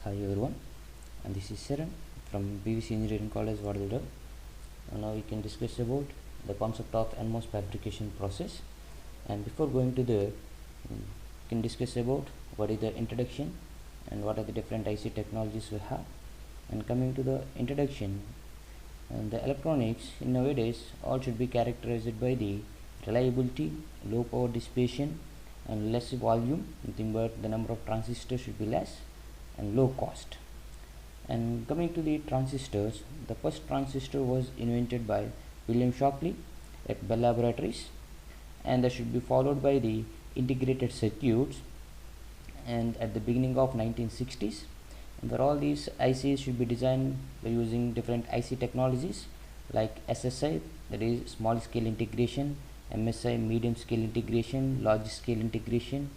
Hi everyone, and this is Sharan from BVC Engineering College, Vadodara. Now we can discuss about the concept of NMOS fabrication process. And before going to the, we can discuss about what is the introduction and what are the different IC technologies we have. And coming to the introduction, and the electronics in nowadays all should be characterized by the reliability, low power dissipation, and less volume. Nothing but the number of transistors should be less and low cost. And coming to the transistors, the first transistor was invented by William Shockley at Bell Laboratories, and that should be followed by the integrated circuits and at the beginning of 1960s. And for all these ICs should be designed by using different IC technologies like SSI, that is small scale integration, MSI, medium scale integration, large scale integration,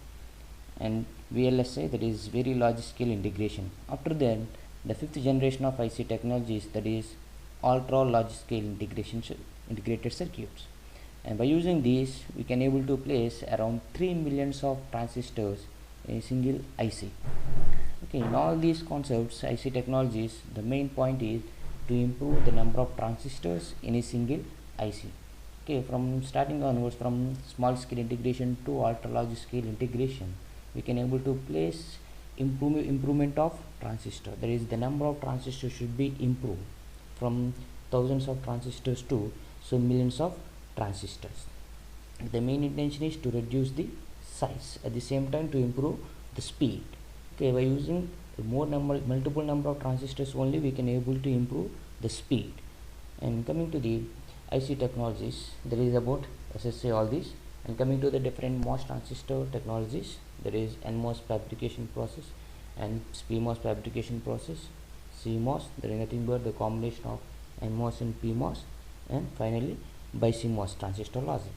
and VLSI, that is very large scale integration. After that, the fifth generation of IC technologies, that is ultra large scale integrated circuits. And by using these, we can able to place around 3 millions of transistors in a single IC. Okay, in all these concepts, IC technologies, the main point is to improve the number of transistors in a single IC. Okay, from starting onwards, from small scale integration to ultra large scale integration, we can able to place improvement of transistor. That is, the number of transistors should be improved from thousands of transistors to millions of transistors. The main intention is to reduce the size, at the same time to improve the speed. Okay, by using multiple number of transistors only, we can able to improve the speed. And coming to the IC technologies, there is about SSA, all these. And coming to the different MOS transistor technologies, there is NMOS fabrication process and PMOS fabrication process, CMOS, there is nothing but the combination of NMOS and PMOS, and finally BiCMOS transistor logic.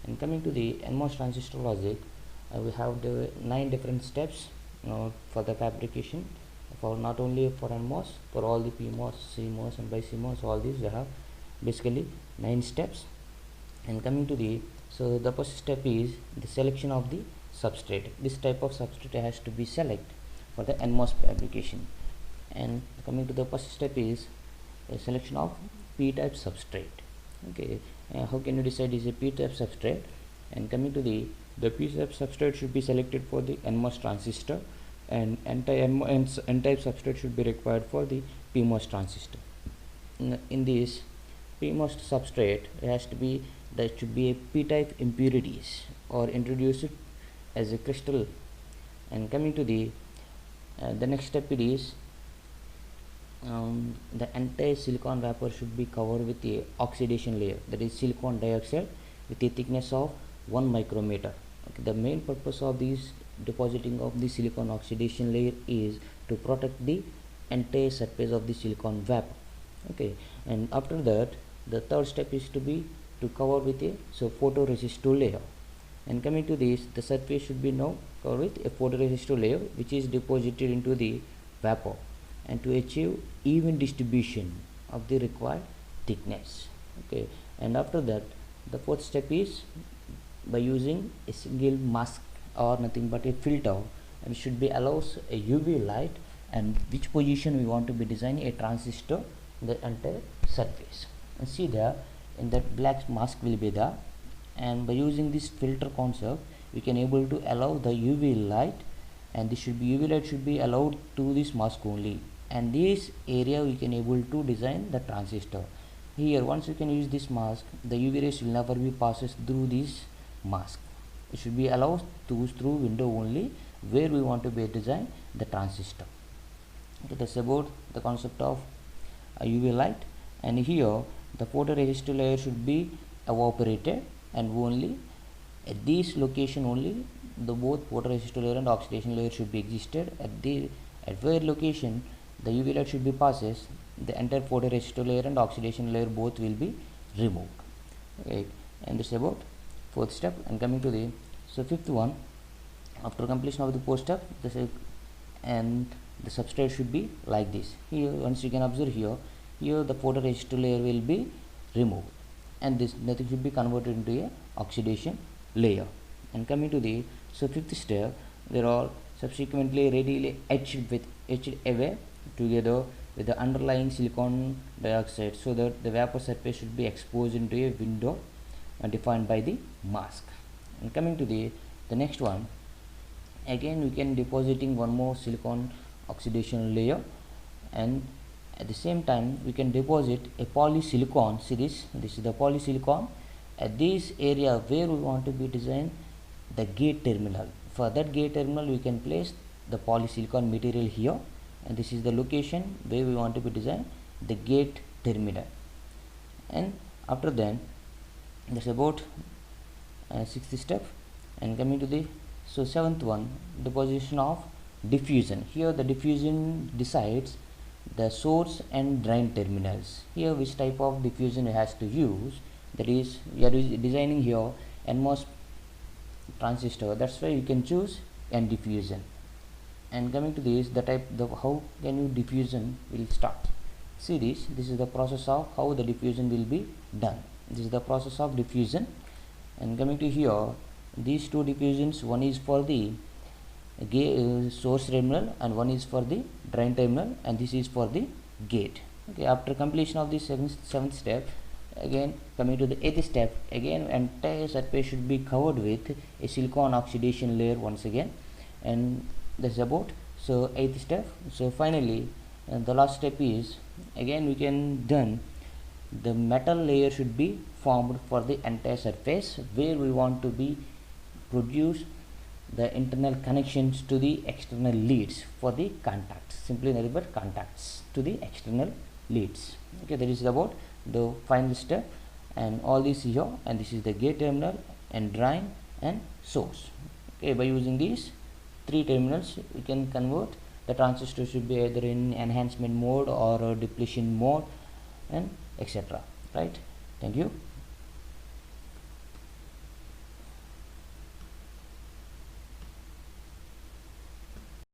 And coming to the NMOS transistor logic, we have the 9 different steps for the fabrication, for not only for NMOS, for all the PMOS, CMOS and BiCMOS, all these we have basically 9 steps. And coming to the, so the first step is the selection of the substrate. This type of substrate has to be selected for the NMOS fabrication. And coming to the first step is a selection of p-type substrate. Okay, how can you decide is a p-type substrate? And coming to the p-type substrate should be selected for the NMOS transistor, and n-type substrate should be required for the PMOS transistor. In this PMOS substrate, it has to be, there should be a p-type impurities or introduced as a crystal. And coming to the next step, it is the entire silicon vapor should be covered with a oxidation layer, that is silicon dioxide with a thickness of 1 micrometer. Okay, the main purpose of this depositing of the silicon oxidation layer is to protect the entire surface of the silicon vapor. Okay, and after that, the third step is to be to cover with a photoresistive layer. And coming to this, the surface should be now covered with a photoresistive layer which is deposited into the vapor, and to achieve even distribution of the required thickness. Okay, and after that, the fourth step is by using a single mask or nothing but a filter, and should be allows a UV light and which position we want to be designing a transistor in the entire surface. And see there, in that black mask will be there, and by using this filter concept, we can able to allow the UV light, and this should be UV light should be allowed to this mask only, and this area we can able to design the transistor. Here, once you can use this mask, the UV rays will never be passes through this mask. It should be allowed to through window only where we want to be design the transistor. Okay, that's about the concept of UV light. And here the photoresistive layer should be evaporated, and only at this location only the both photoresistive layer and oxidation layer should be existed. At where location the UV light should be passes, the entire photoresistive layer and oxidation layer both will be removed. Right, and this is about fourth step. And coming to the fifth one, after completion of the fourth step, and the substrate should be like this. Here, once you can observe here the photoresistive layer will be removed, and this nothing should be converted into a oxidation layer. And coming to the fifth step, there are subsequently readily etched with etched away together with the underlying silicon dioxide, so that the vapor surface should be exposed into a window defined by the mask. And coming to the next one, again we can depositing one more silicon oxidation layer, and at the same time we can deposit a polysilicon. See this is the polysilicon at this area where we want to be design the gate terminal. For that gate terminal we can place the polysilicon material here, and this is the location where we want to be design the gate terminal. And after that, that's about sixth step. And coming to the seventh one, the position of diffusion. Here the diffusion decides the source and drain terminals. Here which type of diffusion it has to use, that is we are designing here NMOS transistor, that's why you can choose N diffusion. And coming to this, the type, how can you diffusion will start. See this is the process of how the diffusion will be done. This is the process of diffusion. And coming to here, these two diffusions, one is for the source terminal and one is for the drain terminal, and this is for the gate. Okay, after completion of the seventh step, again coming to the eighth step, again entire surface should be covered with a silicon oxidation layer once again, and that's about eighth step. So finally the last step is, again we can done the metal layer should be formed for the entire surface, where we want to be produce the internal connections to the external leads for the contacts, simply nothing but contacts to the external leads. Okay, that is about the final step, and all this here, and this is the gate terminal and drain and source. Okay, by using these three terminals we can convert the transistor, should be either in enhancement mode or depletion mode, and etc. Right? Thank you.